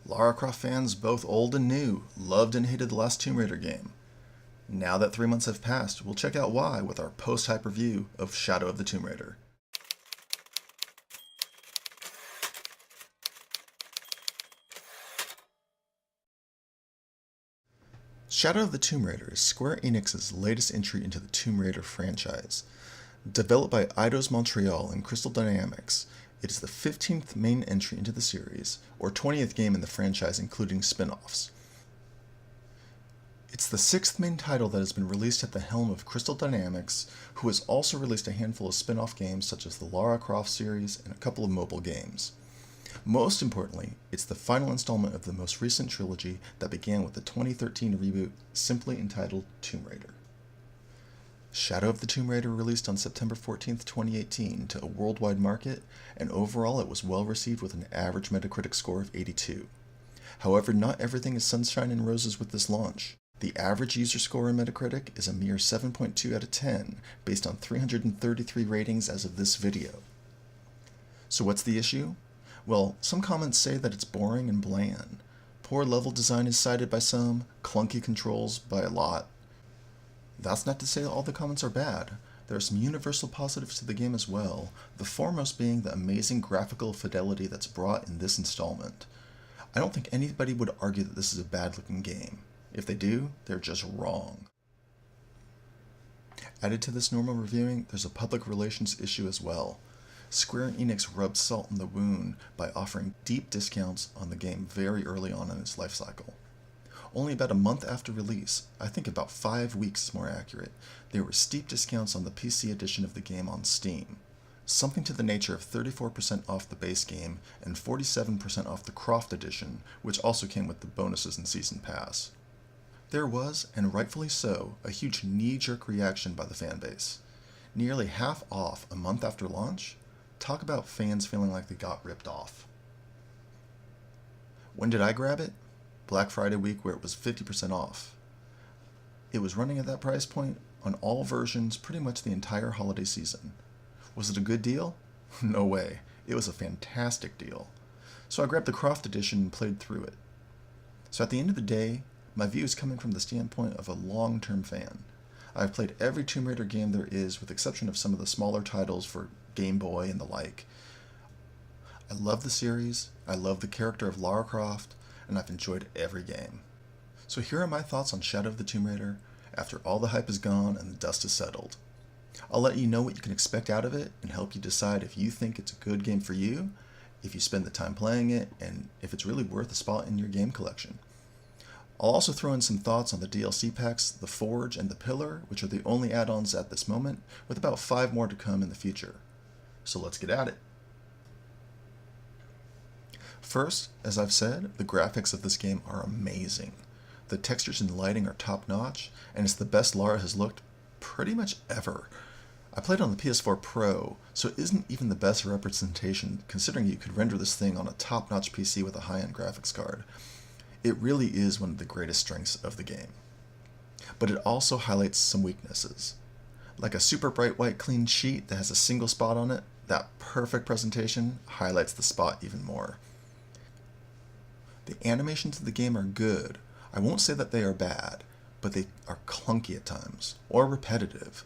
Lara Croft fans, both old and new, loved and hated the last Tomb Raider game. Now that 3 months have passed, we'll check out why with our post-hype review of Shadow of the Tomb Raider. Shadow of the Tomb Raider is Square Enix's latest entry into the Tomb Raider franchise. Developed by Eidos Montreal and Crystal Dynamics, it is the 15th main entry into the series, or 20th game in the franchise including spin-offs. It's the 6th main title that has been released at the helm of Crystal Dynamics, who has also released a handful of spin-off games such as the Lara Croft series and a couple of mobile games. Most importantly, it's the final installment of the most recent trilogy that began with the 2013 reboot simply entitled Tomb Raider. Shadow of the Tomb Raider released on September 14, 2018 to a worldwide market, and overall it was well received with an average Metacritic score of 82. However, not everything is sunshine and roses with this launch. The average user score in Metacritic is a mere 7.2 out of 10, based on 333 ratings as of this video. So what's the issue? Well, some comments say that it's boring and bland. Poor level design is cited by some, clunky controls by a lot. That's not to say that all the comments are bad. There are some universal positives to the game as well, the foremost being the amazing graphical fidelity that's brought in this installment. I don't think anybody would argue that this is a bad-looking game. If they do, they're just wrong. Added to this normal reviewing, there's a public relations issue as well. Square Enix rubbed salt in the wound by offering deep discounts on the game very early on in its life cycle. Only about a month after release, I think about 5 weeks is more accurate, there were steep discounts on the PC edition of the game on Steam. Something to the nature of 34% off the base game and 47% off the Croft edition, which also came with the bonuses and Season Pass. There was, and rightfully so, a huge knee-jerk reaction by the fanbase. Nearly half off a month after launch? Talk about fans feeling like they got ripped off. When did I grab it? Black Friday week, where it was 50% off. It was running at that price point on all versions pretty much the entire holiday season. Was it a good deal? No way. It was a fantastic deal. So I grabbed the Croft edition and played through it. So at the end of the day, my view is coming from the standpoint of a long-term fan. I've played every Tomb Raider game there is, with the exception of some of the smaller titles for Game Boy and the like. I love the series, I love the character of Lara Croft, and I've enjoyed every game. So here are my thoughts on Shadow of the Tomb Raider after all the hype is gone and the dust is settled. I'll let you know what you can expect out of it and help you decide if you think it's a good game for you, if you spend the time playing it, and if it's really worth a spot in your game collection. I'll also throw in some thoughts on the DLC packs, the Forge and the Pillar, which are the only add-ons at this moment, with about 5 more to come in the future. So let's get at it. First, as I've said, the graphics of this game are amazing. The textures and lighting are top-notch, and it's the best Lara has looked pretty much ever. I played on the PS4 Pro, so it isn't even the best representation considering you could render this thing on a top-notch PC with a high-end graphics card. It really is one of the greatest strengths of the game. But it also highlights some weaknesses. Like a super bright white clean sheet that has a single spot on it, that perfect presentation highlights the spot even more. The animations of the game are good. I won't say that they are bad, but they are clunky at times, or repetitive.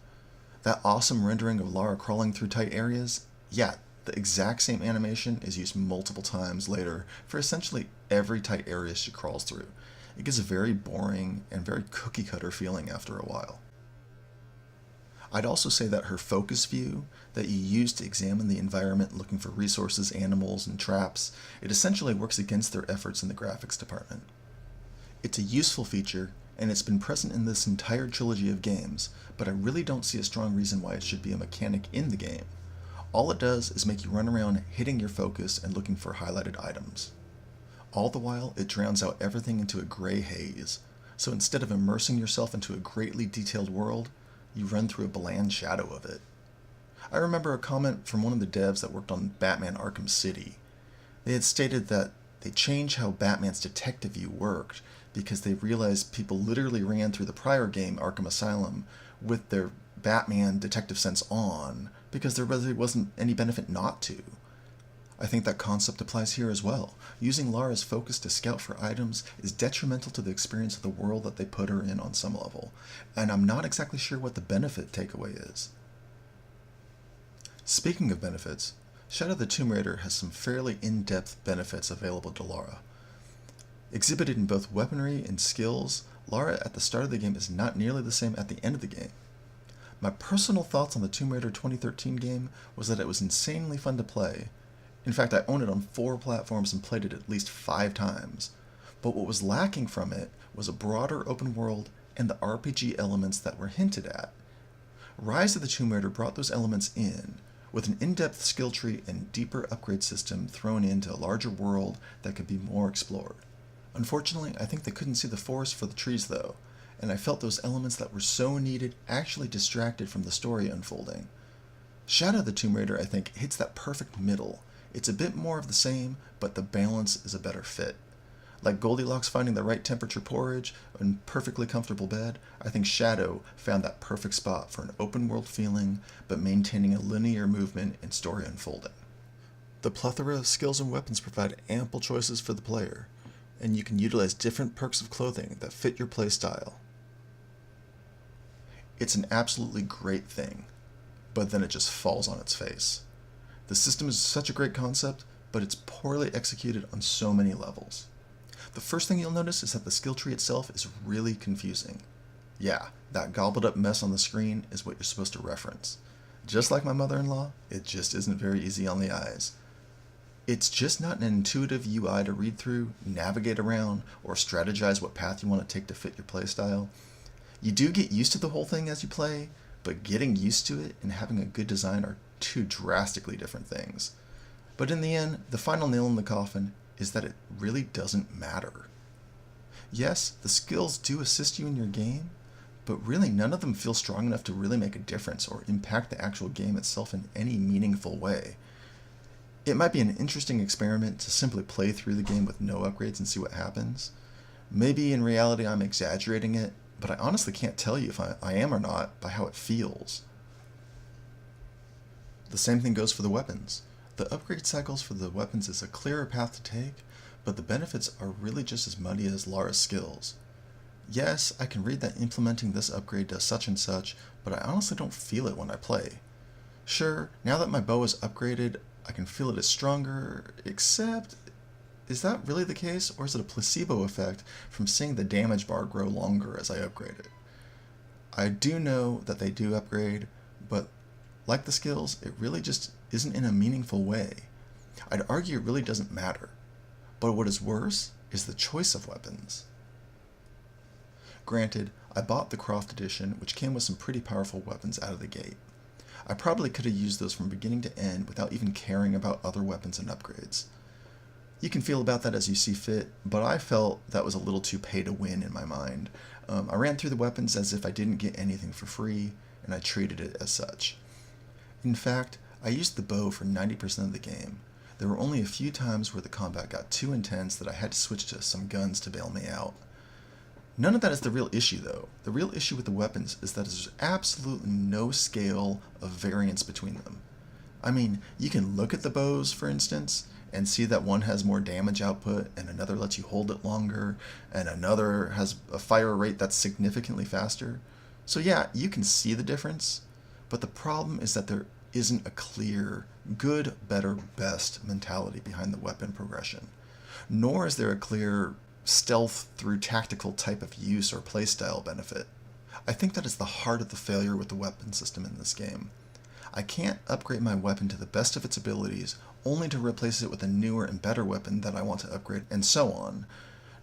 That awesome rendering of Lara crawling through tight areas, yeah, the exact same animation is used multiple times later for essentially every tight area she crawls through. It gives a very boring and very cookie-cutter feeling after a while. I'd also say that her focus view that you use to examine the environment looking for resources, animals, and traps, it essentially works against their efforts in the graphics department. It's a useful feature, and it's been present in this entire trilogy of games, but I really don't see a strong reason why it should be a mechanic in the game. All it does is make you run around hitting your focus and looking for highlighted items. All the while, it drowns out everything into a gray haze, so instead of immersing yourself into a greatly detailed world, you run through a bland shadow of it. I remember a comment from one of the devs that worked on Batman Arkham City. They had stated that they changed how Batman's detective view worked because they realized people literally ran through the prior game, Arkham Asylum, with their Batman detective sense on, because there really wasn't any benefit not to. I think that concept applies here as well. Using Lara's focus to scout for items is detrimental to the experience of the world that they put her in on some level, and I'm not exactly sure what the benefit takeaway is. Speaking of benefits, Shadow the Tomb Raider has some fairly in-depth benefits available to Lara. Exhibited in both weaponry and skills, Lara at the start of the game is not nearly the same at the end of the game. My personal thoughts on the Tomb Raider 2013 game was that it was insanely fun to play. In fact, I own it on 4 platforms and played it at least 5 times. But what was lacking from it was a broader open world and the RPG elements that were hinted at. Rise of the Tomb Raider brought those elements in, with an in-depth skill tree and deeper upgrade system thrown into a larger world that could be more explored. Unfortunately, I think they couldn't see the forest for the trees though, and I felt those elements that were so needed actually distracted from the story unfolding. Shadow of the Tomb Raider, I think, hits that perfect middle. It's a bit more of the same, but the balance is a better fit. Like Goldilocks finding the right temperature porridge and perfectly comfortable bed, I think Shadow found that perfect spot for an open world feeling, but maintaining a linear movement and story unfolding. The plethora of skills and weapons provide ample choices for the player, and you can utilize different perks of clothing that fit your playstyle. It's an absolutely great thing, but then it just falls on its face. The system is such a great concept, but it's poorly executed on so many levels. The first thing you'll notice is that the skill tree itself is really confusing. Yeah, that gobbled up mess on the screen is what you're supposed to reference. Just like my mother-in-law, it just isn't very easy on the eyes. It's just not an intuitive UI to read through, navigate around, or strategize what path you want to take to fit your playstyle. You do get used to the whole thing as you play, but getting used to it and having a good design are 2 drastically different things. But in the end, the final nail in the coffin is that it really doesn't matter. Yes, the skills do assist you in your game, but really none of them feel strong enough to really make a difference or impact the actual game itself in any meaningful way. It might be an interesting experiment to simply play through the game with no upgrades and see what happens. Maybe in reality I'm exaggerating it, but I honestly can't tell you if I am or not by how it feels. The same thing goes for the weapons. The upgrade cycles for the weapons is a clearer path to take, but the benefits are really just as muddy as Lara's skills. Yes, I can read that implementing this upgrade does such and such, but I honestly don't feel it when I play. Sure, now that my bow is upgraded, I can feel it is stronger, except, is that really the case, or is it a placebo effect from seeing the damage bar grow longer as I upgrade it? I do know that they do upgrade, but like the skills, it really just isn't in a meaningful way. I'd argue it really doesn't matter. But what is worse is the choice of weapons. Granted, I bought the Croft Edition, which came with some pretty powerful weapons out of the gate. I probably could have used those from beginning to end without even caring about other weapons and upgrades. You can feel about that as you see fit, but I felt that was a little too pay to win in my mind. I ran through the weapons as if I didn't get anything for free, and I treated it as such. In fact, I used the bow for 90% of the game. There were only a few times where the combat got too intense that I had to switch to some guns to bail me out. None of that is the real issue though. The real issue with the weapons is that there's absolutely no scale of variance between them. I mean, you can look at the bows, for instance, and see that one has more damage output and another lets you hold it longer and another has a fire rate that's significantly faster. So yeah, you can see the difference, but the problem is that there isn't a clear good, better, best mentality behind the weapon progression, nor is there a clear stealth through tactical type of use or playstyle benefit. I think that is the heart of the failure with the weapon system in this game. I can't upgrade my weapon to the best of its abilities only to replace it with a newer and better weapon that I want to upgrade, and so on.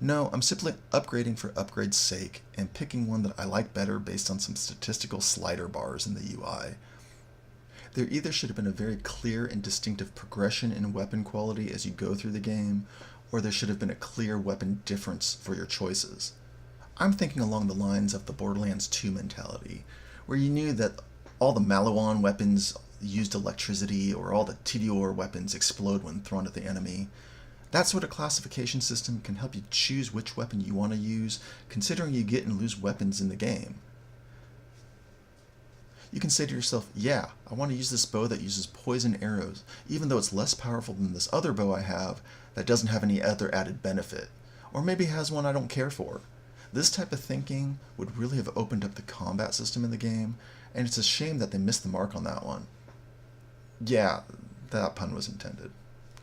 No, I'm simply upgrading for upgrade's sake and picking one that I like better based on some statistical slider bars in the UI. There either should have been a very clear and distinctive progression in weapon quality as you go through the game, or there should have been a clear weapon difference for your choices. I'm thinking along the lines of the Borderlands 2 mentality, where you knew that all the Maliwan weapons used electricity or all the Tidior weapons explode when thrown at the enemy. That sort of classification system can help you choose which weapon you want to use, considering you get and lose weapons in the game. You can say to yourself, yeah, I want to use this bow that uses poison arrows, even though it's less powerful than this other bow I have that doesn't have any other added benefit, or maybe has one I don't care for. This type of thinking would really have opened up the combat system in the game, and it's a shame that they missed the mark on that one. Yeah, that pun was intended.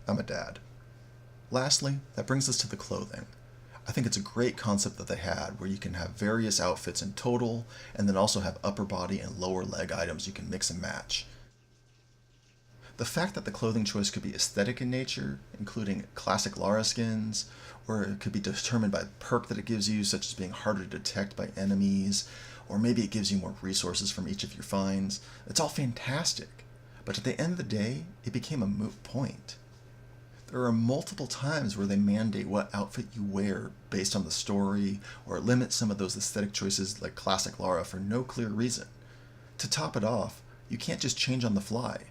I'm a dad. Lastly, that brings us to the clothing. I think it's a great concept that they had, where you can have various outfits in total, and then also have upper body and lower leg items you can mix and match. The fact that the clothing choice could be aesthetic in nature, including classic Lara skins, or it could be determined by the perk that it gives you, such as being harder to detect by enemies, or maybe it gives you more resources from each of your finds, it's all fantastic. But at the end of the day, it became a moot point. There are multiple times where they mandate what outfit you wear based on the story, or limit some of those aesthetic choices like classic Lara for no clear reason. To top it off, you can't just change on the fly.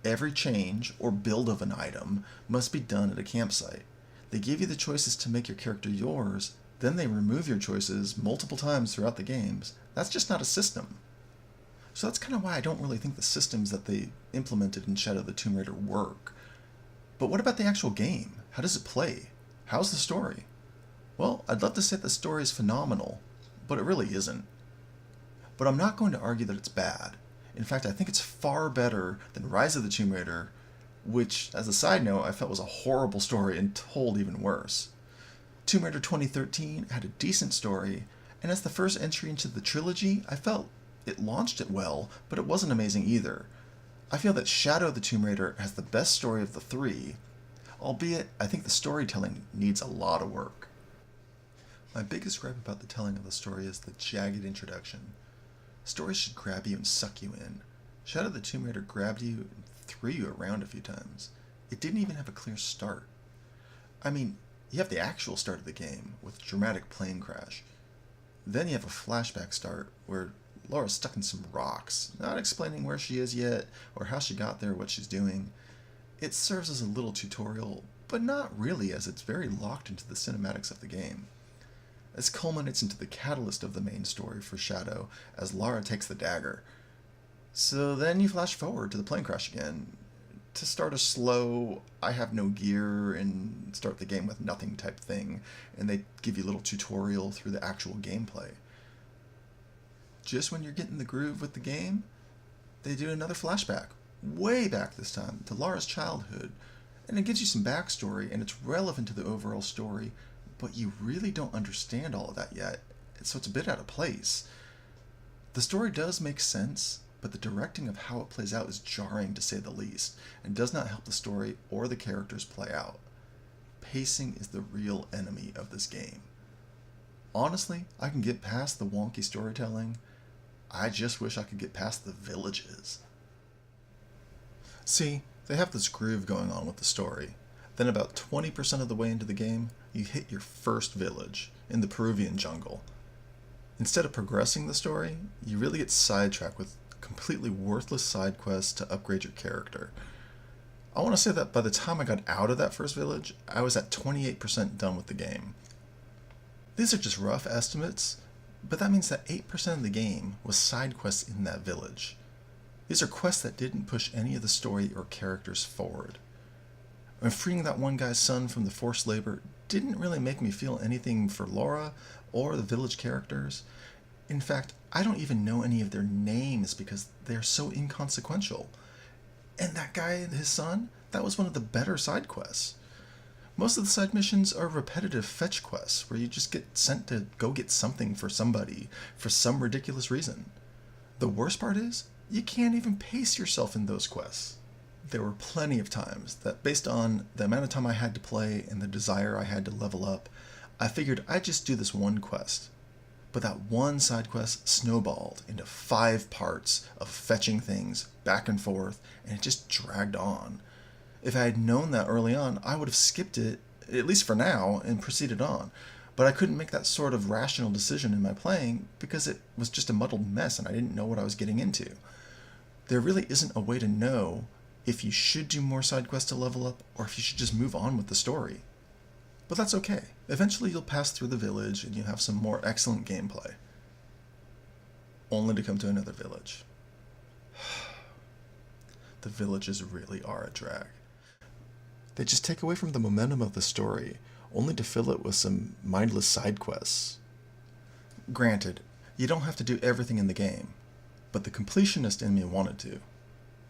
Every change or build of an item must be done at a campsite. They give you the choices to make your character yours, then they remove your choices multiple times throughout the games. That's just not a system. So that's kind of why I don't really think the systems that they implemented in Shadow of the Tomb Raider work. But what about the actual game? How does it play? How's the story? Well, I'd love to say the story is phenomenal, but it really isn't. But I'm not going to argue that it's bad. In fact, I think it's far better than Rise of the Tomb Raider, which, as a side note, I felt was a horrible story and told even worse. Tomb Raider 2013 had a decent story, and as the first entry into the trilogy, I felt it launched it well, but it wasn't amazing either. I feel that Shadow of the Tomb Raider has the best story of the three, albeit I think the storytelling needs a lot of work. My biggest gripe about the telling of the story is the jagged introduction. Stories should grab you and suck you in. Shadow of the Tomb Raider grabbed you and threw you around a few times. It didn't even have a clear start. I mean, you have the actual start of the game, with a dramatic plane crash. Then you have a flashback start, where Laura's stuck in some rocks, not explaining where she is yet, or how she got there, what she's doing. It serves as a little tutorial, but not really, as it's very locked into the cinematics of the game. This culminates into the catalyst of the main story for Shadow, as Lara takes the dagger. So then you flash forward to the plane crash again, to start a slow, I have no gear, and start the game with nothing type thing, and they give you a little tutorial through the actual gameplay. Just when you're getting the groove with the game, they do another flashback, way back this time, to Lara's childhood, and it gives you some backstory, and it's relevant to the overall story, but you really don't understand all of that yet, so it's a bit out of place. The story does make sense, but the directing of how it plays out is jarring to say the least, and does not help the story or the characters play out. Pacing is the real enemy of this game. Honestly, I can get past the wonky storytelling. I just wish I could get past the villages. See, they have this groove going on with the story. Then about 20% of the way into the game, you hit your first village, in the Peruvian jungle. Instead of progressing the story, you really get sidetracked with completely worthless side quests to upgrade your character. I want to say that by the time I got out of that first village, I was at 28% done with the game. These are just rough estimates, but that means that 8% of the game was side quests in that village. These are quests that didn't push any of the story or characters forward. And freeing that one guy's son from the forced labor didn't really make me feel anything for Laura or the village characters. In fact, I don't even know any of their names because they're so inconsequential. And that guy and his son, that was one of the better side quests. Most of the side missions are repetitive fetch quests where you just get sent to go get something for somebody for some ridiculous reason. The worst part is, you can't even pace yourself in those quests. There were plenty of times that, based on the amount of time I had to play and the desire I had to level up, I figured I'd just do this one quest. But that one side quest snowballed into 5 parts of fetching things back and forth, and it just dragged on. If I had known that early on, I would have skipped it, at least for now, and proceeded on. But I couldn't make that sort of rational decision in my playing because it was just a muddled mess and I didn't know what I was getting into. There really isn't a way to know if you should do more side quests to level up or if you should just move on with the story. But that's okay. Eventually you'll pass through the village and you'll have some more excellent gameplay. Only to come to another village. the villages really are a drag. They just take away from the momentum of the story, only to fill it with some mindless side quests. Granted, you don't have to do everything in the game, but the completionist in me wanted to.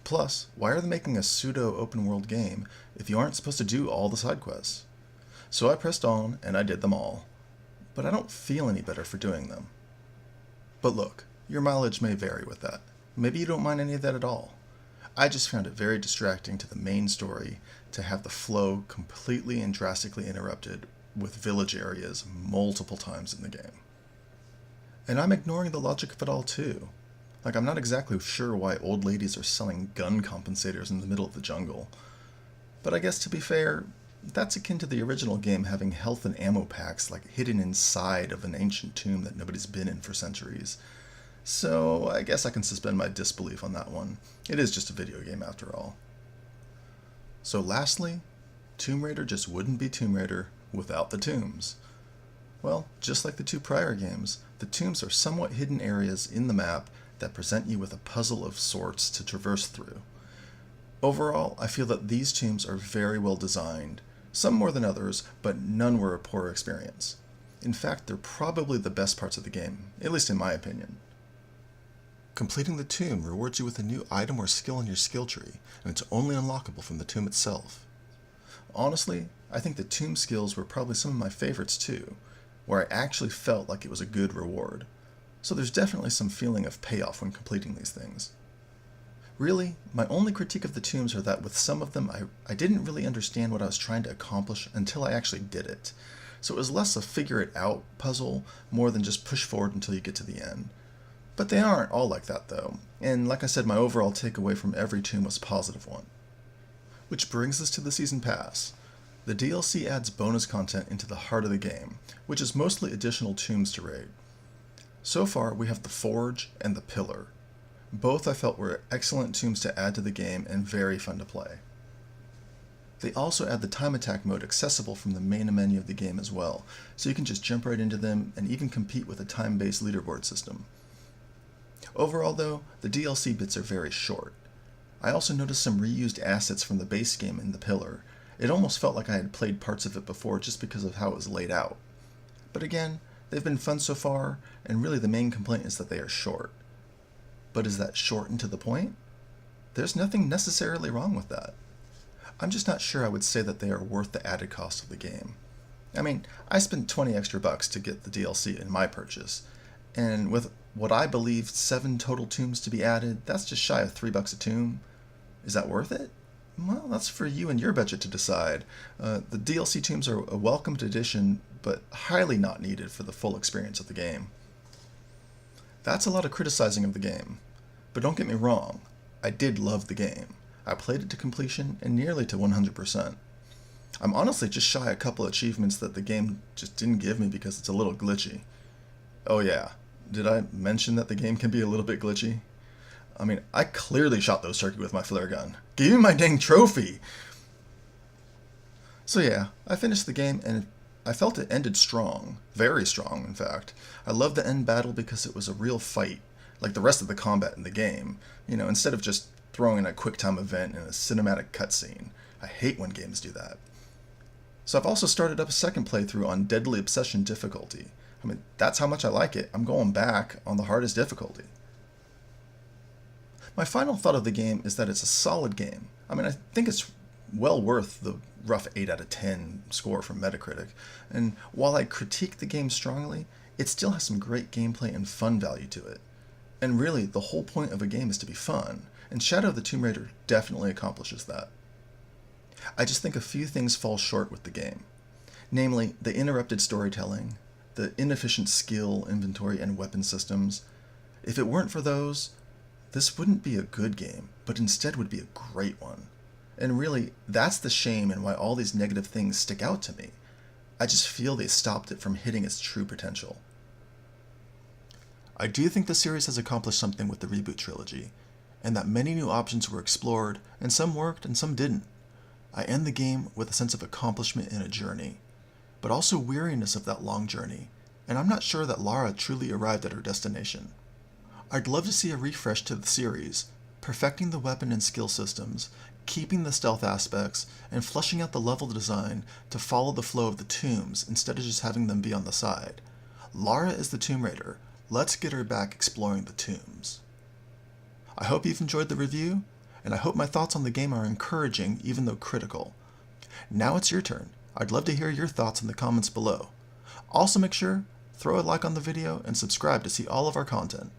Plus, why are they making a pseudo-open-world game if you aren't supposed to do all the side quests? So I pressed on, and I did them all. But I don't feel any better for doing them. But look, your mileage may vary with that. Maybe you don't mind any of that at all. I just found it very distracting to the main story to have the flow completely and drastically interrupted with village areas multiple times in the game. And I'm ignoring the logic of it all too. Like, I'm not exactly sure why old ladies are selling gun compensators in the middle of the jungle. But I guess to be fair, that's akin to the original game having health and ammo packs like hidden inside of an ancient tomb that nobody's been in for centuries. So I guess I can suspend my disbelief on that one. It is just a video game after all. So lastly, Tomb Raider just wouldn't be Tomb Raider without the tombs. Well, just like the two prior games, the tombs are somewhat hidden areas in the map that present you with a puzzle of sorts to traverse through. Overall, I feel that these tombs are very well designed, some more than others, but none were a poor experience. In fact, they're probably the best parts of the game, at least in my opinion. Completing the tomb rewards you with a new item or skill in your skill tree, and it's only unlockable from the tomb itself. Honestly, I think the tomb skills were probably some of my favorites too, where I actually felt like it was a good reward. So there's definitely some feeling of payoff when completing these things. Really, my only critique of the tombs are that with some of them I didn't really understand what I was trying to accomplish until I actually did it. So it was less a figure it out puzzle, more than just push forward until you get to the end. But they aren't all like that though, and like I said, my overall takeaway from every tomb was a positive one. Which brings us to the Season Pass. The DLC adds bonus content into the heart of the game, which is mostly additional tombs to raid. So far, we have the Forge and the Pillar. Both I felt were excellent tombs to add to the game and very fun to play. They also add the time attack mode accessible from the main menu of the game as well, so you can just jump right into them and even compete with a time-based leaderboard system. Overall though, the DLC bits are very short. I also noticed some reused assets from the base game in the Pillar. It almost felt like I had played parts of it before just because of how it was laid out. But again, they've been fun so far, and really the main complaint is that they are short. But is that short and to the point? There's nothing necessarily wrong with that. I'm just not sure I would say that they are worth the added cost of the game. I mean, I spent 20 extra bucks to get the DLC in my purchase, and with what I believe 7 total tombs to be added, that's just shy of $3 a tomb. Is that worth it? Well, that's for you and your budget to decide. The DLC tombs are a welcomed addition, but highly not needed for the full experience of the game. That's a lot of criticizing of the game. But don't get me wrong, I did love the game. I played it to completion and nearly to 100%. I'm honestly just shy a couple achievements that the game just didn't give me because it's a little glitchy. Oh yeah, did I mention that the game can be a little bit glitchy? I mean, I clearly shot those turkey with my flare gun. Give me my dang trophy! So yeah, I finished the game and I felt it ended strong. Very strong, in fact. I loved the end battle because it was a real fight, like the rest of the combat in the game, instead of just throwing in a QuickTime event and a cinematic cutscene. I hate when games do that. So I've also started up a second playthrough on Deadly Obsession difficulty. I mean, that's how much I like it. I'm going back on the hardest difficulty. My final thought of the game is that it's a solid game. I mean, I think it's well worth the rough 8 out of 10 score from Metacritic, and while I critique the game strongly, it still has some great gameplay and fun value to it. And really, the whole point of a game is to be fun, and Shadow of the Tomb Raider definitely accomplishes that. I just think a few things fall short with the game. Namely, the interrupted storytelling, the inefficient skill, inventory, and weapon systems. If it weren't for those, this wouldn't be a good game, but instead would be a great one. And really, that's the shame and why all these negative things stick out to me. I just feel they stopped it from hitting its true potential. I do think the series has accomplished something with the reboot trilogy, and that many new options were explored, and some worked and some didn't. I end the game with a sense of accomplishment in a journey, but also weariness of that long journey, and I'm not sure that Lara truly arrived at her destination. I'd love to see a refresh to the series, perfecting the weapon and skill systems, keeping the stealth aspects, and fleshing out the level design to follow the flow of the tombs instead of just having them be on the side. Lara is the Tomb Raider. Let's get her back exploring the tombs. I hope you've enjoyed the review, and I hope my thoughts on the game are encouraging even though critical. Now it's your turn. I'd love to hear your thoughts in the comments below. Also make sure, throw a like on the video and subscribe to see all of our content.